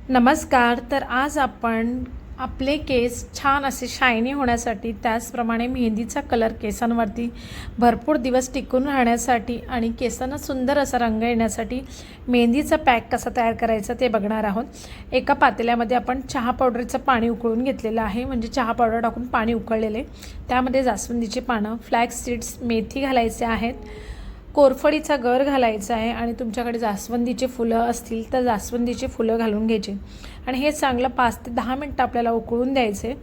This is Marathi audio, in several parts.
नमस्कार. तर आज आपण आपले केस छान असे शायनी होण्यासाठी, त्याचप्रमाणे मेहंदीचा कलर केसांवरती भरपूर दिवस टिकून राहण्यासाठी आणि केसांना सुंदर असा रंग येण्यासाठी मेहंदीचा पॅक कसा तयार करायचा ते बघणार आहोत. एका पातेल्यामध्ये आपण चहा पावडरचं पाणी उकळून घेतलेलं आहे, म्हणजे चहा पावडर टाकून पाणी उकळलेले. त्यामध्ये जास्वंदीची पानं, फ्लॅक्स सीड्स, मेथी घालायचे आहेत, कोरफडीचा गर घालायचा आहे आणि तुमच्याकडे जास्वंदीचे फुलं असतील तर जास्वंदीची फुलं घालून घ्यायचे आणि हे चांगलं 5 ते 10 मिनटं आपल्याला उकळून द्यायचे.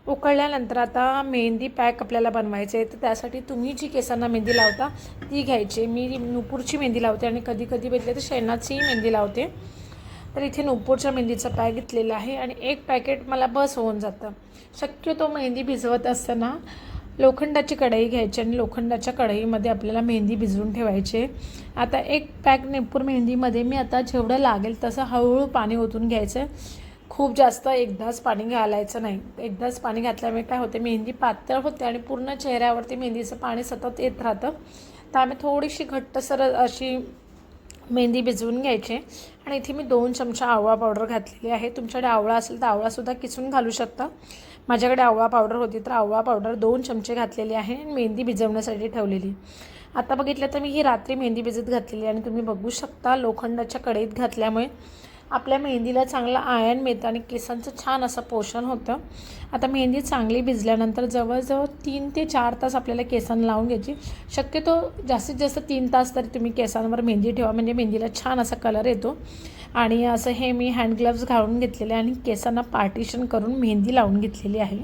उकळल्यानंतर आता मेहंदी पॅक आपल्याला बनवायचे आहे, तर त्यासाठी तुम्ही जी केसांना मेहंदी लावता ती घ्यायची. मी नुपूरची मेहंदी लावते आणि कधी कधी बघितलं तर शेणाचीही मेहंदी लावते. तर इथे नुपूरच्या मेहंदीचा पॅक घेतलेला आहे आणि एक पॅकेट मला बस होऊन जातं. शक्यतो मेहंदी भिजवत असताना लोखंडाची कढई घ्यायची आणि लोखंडाच्या कढईमध्ये आपल्याला मेहंदी भिजवून ठेवायची. आता एक पॅक नुपूर मेहंदीमध्ये मी आता जेवढं लागेल तसं हळूहळू पाणी ओतून घ्यायचं. खूप जास्त एकदाच पाणी घालायचं नाही. एकदाच पाणी घातल्यामुळे काय होते, मेहंदी पातळ होते आणि पूर्ण चेहऱ्यावरती मेहंदीचं पाणी सतत येत राहतं. त्यामुळे थोडीशी घट्टसर अशी मेहंदी भिजवून घ्यायची. आणि इथे मी 2 चमचा आवळा पावडर घातलेली आहे. तुमच्याकडे आवळा असेल तर आवळासुद्धा किसून घालू शकता. माझ्याकडे आवळा पावडर होती तर आवळा पावडर 2 चमचे घातलेली आहे आणि मेहंदी भिजवण्यासाठी ठेवलेली. आता बघितलं तर मी ही रात्री मेहंदी भिजत घातलेली आणि तुम्ही बघू शकता लोखंडाच्या कढईत घातल्यामुळे आपल्या मेहंदीला चांगलं आयन मिळतं आणि केसांचं छान असं पोषण होतं. आता मेहंदी चांगली भिजल्यानंतर जवळजवळ 3 ते 4 तास आपल्याला केसांना लावून घ्यायची. शक्यतो जास्तीत जास्त 3 तास तरी तुम्ही केसांवर मेहंदी ठेवा, म्हणजे मेहंदीला छान असा कलर येतो. आणि असं हे मी हँड ग्लव्स घालून घेतलेले आणि केसांना पार्टिशन करून मेहंदी लावून घेतलेली आहे.